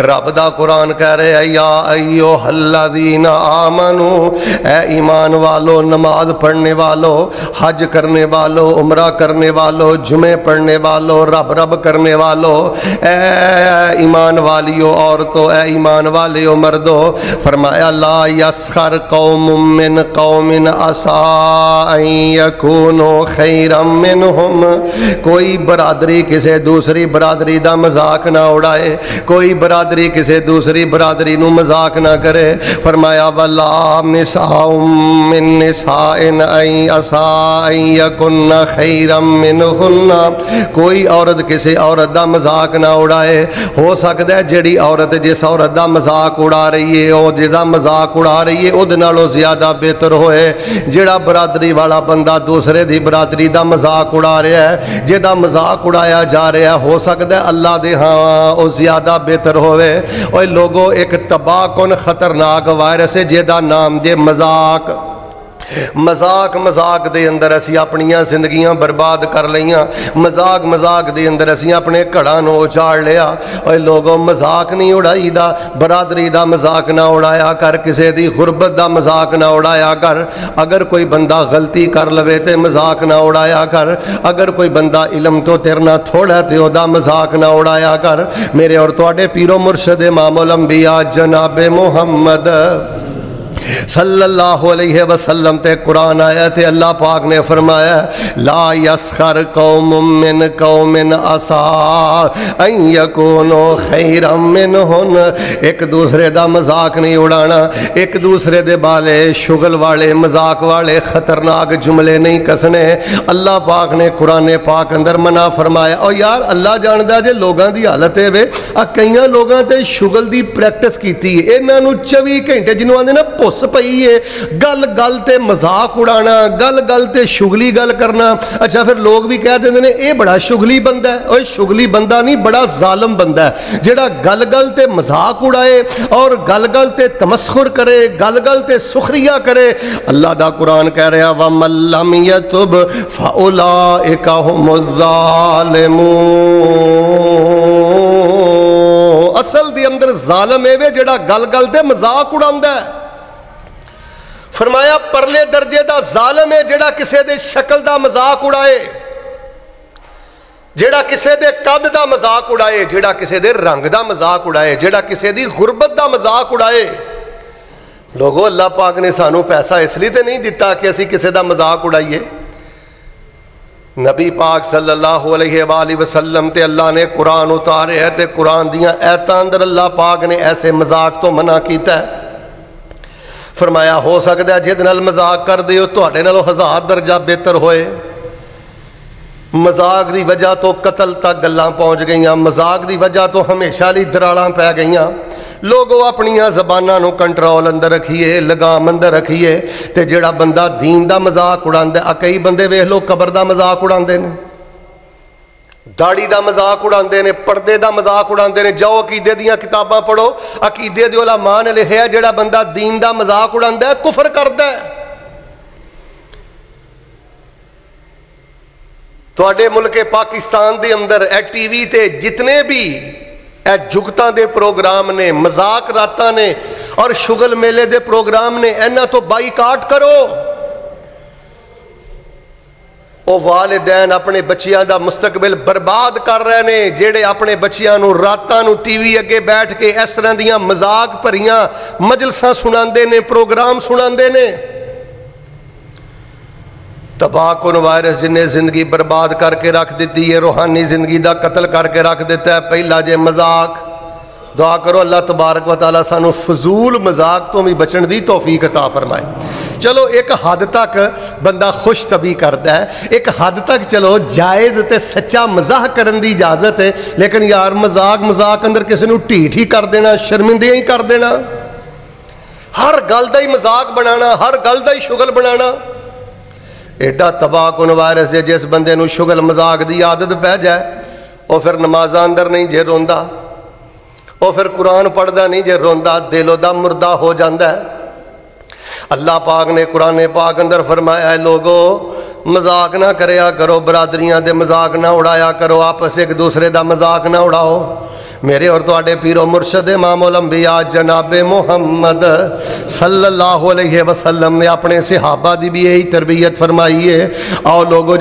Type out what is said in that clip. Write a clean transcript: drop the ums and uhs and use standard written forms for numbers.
رب دا قرآن کہہ رہے ہیں یا ایھا الذین آمنو، اے ایمان والو، نماز پڑھنے والو، حج کرنے والو، عمرہ کرنے والو، جمعے پڑھنے والو، رب رب کرنے والو، اے ایمان والیو عورتو، اے ایمان والیو مردو، فرمایا لا یسخر قوم من قوم عسى ان یکونوا خیرا منہم، کوئی برادری کسی دوسری برادری دا مذاق نہ اڑائے، کوئی برادری کسی دوسری برادری نو مذاق نہ کرے۔ فرمایا ولا نساء من نساء ان عسى ان یکن خیرا منہن، کوئی عورت کسی عورت دا مذاق نہ اڑائے، ہو سکتا ہے جڑی عورت جس عورت دا مذاق اڑا رہی ہے او جدا مذاق اڑا رہی ہے اودے نالوں زیادہ بہتر ہوئے جڑا برادری والا بندہ دوسرے دی برادری دا مذاق اڑا رہا ہے، جدا مذاق اڑایا جا رہا ہے ہو سکتا ہے اللہ دے ہاں او زیادہ بہتر ہوئے۔ اوے لوگوں، ایک تباہ کن خطرناک وائرس ہے جدا نام جے مذاق۔ مذاق دے اندر اسی اپنیاں زندگیاں برباد کر لیاں، مذاق دے اندر اسی اپنے گھراں نو اجاڑ لیا۔ اوے لوگوں، مذاق نہیں اڑائی دا، برادری دا مذاق نہ اڑایا کر، کسی دی غربت دا مذاق نہ اڑایا کر، اگر کوئی بندہ غلطی کر لوے تے مذاق نہ اڑایا کر، اگر کوئی بندہ علم تو تیرنا تھوڑا تے او دا مذاق نہ اڑایا کر۔ میرے اور تواڈے پیرو مرشد امام الانبیاء جناب محمد صلی اللہ علیہ وسلم تے قرآن آیا تے اللہ پاک نے فرمایا لا یسخر قوم من قوم عسى ان یکونوا خیرا منہن، ایک دوسرے دا مذاق نہیں اڑانا، ایک دوسرے دے بالے شغل والے مذاق والے خطرناک جملے نہیں کسنے۔ اللہ پاک نے قرآن پاک اندر منع فرمایا۔ اور یار اللہ جاندا جے لوگاں دی حالت ہے وے کئیاں لوگاں تے شغل دی پریکٹس کیتی ہے، انہاں نو 24 گھنٹے جنوں آندے نا پس پئی ہے، گل گل تے مذاق اڑانا، گل گل تے شغلی گل کرنا۔ اچھا پھر لوگ بھی کہہ دیندے نے اے بڑا شغلی بندہ ہے۔ اوے شغلی بندہ نہیں، بڑا ظالم بندہ ہے جڑا گل گل تے مذاق اڑائے اور گل گل تے تمسخر کرے، گل گل تے سخریہ کرے۔ اللہ دا قرآن کہہ رہا وَمَن لَّمْ يَتُبْ فَأُولَٰئِكَ هُمُ الظَّالِمُونَ، اصل دی اندر ظالم ہے جڑا گل گل تے مذاق اڑاندا ہے۔ فرمایا پرلے درجے دا ظالم ہے جڑا کسے دے شکل دا مذاق اڑائے، جڑا کسے دے قد دا مذاق اڑائے، جڑا کسے دے رنگ دا مذاق اڑائے، جڑا کسے دی غربت دا مذاق اڑائے۔ لوگو، اللہ پاک نے سانو پیسہ اس لیے تے نہیں دیتا کہ اسی کسے دا مذاق اڑائیے۔ نبی پاک صلی اللہ علیہ وآلہ وسلم تے اللہ نے قرآن اتارے ہے تے قرآن دیاں ایتاں اندر اللہ پاک نے ایسے مذاق تو منع کیتا ہے۔ فرمایا ہو سکتا ہے جہد نال مذاق کر دیو تواڈے نالوں 1000 درجہ بہتر ہوئے۔ مذاق دی وجہ تو قتل تک گلاں پہنچ گئیاں، مذاق دی وجہ تو ہمیشہ لی دراڑاں پہ گئیاں۔ لوگوں اپنیاں زباناں نو کنٹرول اندر رکھیے، لگام اندر رکھیے تے جڑا بندہ دین دا مذاق اڑاندا ہے، کئی بندے ویکھ لو قبر دا مذاق اڑاندے نے، داڑھی دا مذاق اڑاندے نے، پردے دا مذاق اڑاندے نے۔ جاؤ عقیدے دیاں کتاباں پڑھو، عقیدے دے علماء نے لکھیا جڑا بندہ دین دا مذاق اڑاندا ہے کفر کردا ہے۔ تواڈے ملک پاکستان دے اندر اے ٹی وی تے جتنے بھی اے جگتاں دے پروگرام نے، مذاق راتاں نے اور شغل میلے دے پروگرام نے، انہاں تو بائیکاٹ کرو۔ او والدین اپنے بچیاں دا مستقبل برباد کر رہے نے جیڑے اپنے بچیاں نو راتاں نو ٹی وی اگے بیٹھ کے اس طرح دیاں مذاق بھریاں مجلساں سناندے نے، پروگرام سناندے نے۔ تباہ کن وائرس جن نے زندگی برباد کر کے رکھ دیتی ہے، روحانی زندگی دا قتل کر کے رکھ دیتا ہے۔ پہلا جے مذاق، دعا کرو اللہ تبارک و تعالیٰ سانو فضول مذاق تو بھی بچن دی توفیق عطا فرمائے۔ چلو ایک حد تک بندہ خوش طبی کرتا ہے، ایک حد تک چلو جائز تے سچا مزاح کرن دی اجازت ہے، لیکن یار مذاق اندر کسی نو ٹھیٹ ہی کر دینا، شرمندہ ہی کر دینا، ہر گل دا ہی مذاق بنانا، ہر گل دا ہی شغل بنانا۔ ایڈا تباہ کن وائرس ہے جس بندے نو شغل مذاق دی عادت پہ جائے وہ پھر نمازاں اندر نہیں جے روندا، وہ پھر قرآن پڑھدا نہیں جے روندا، دل دا مردہ ہو جاندا ہے۔ اللہ پاک نے قرآن پاک اندر فرمایا ہے لوگو مذاق نہ کریا کرو، برادریاں دے مذاق نہ اڑایا کرو، آپس ایک دوسرے دا مذاق نہ اڑاؤ۔ میرے اور تواڈے پیرو مرشد امام الانبیاء جناب محمد صلی اللہ علیہ وسلم نے اپنے صحابہ دی بھی یہی تربیت فرمائی ہے. آؤ لوگوں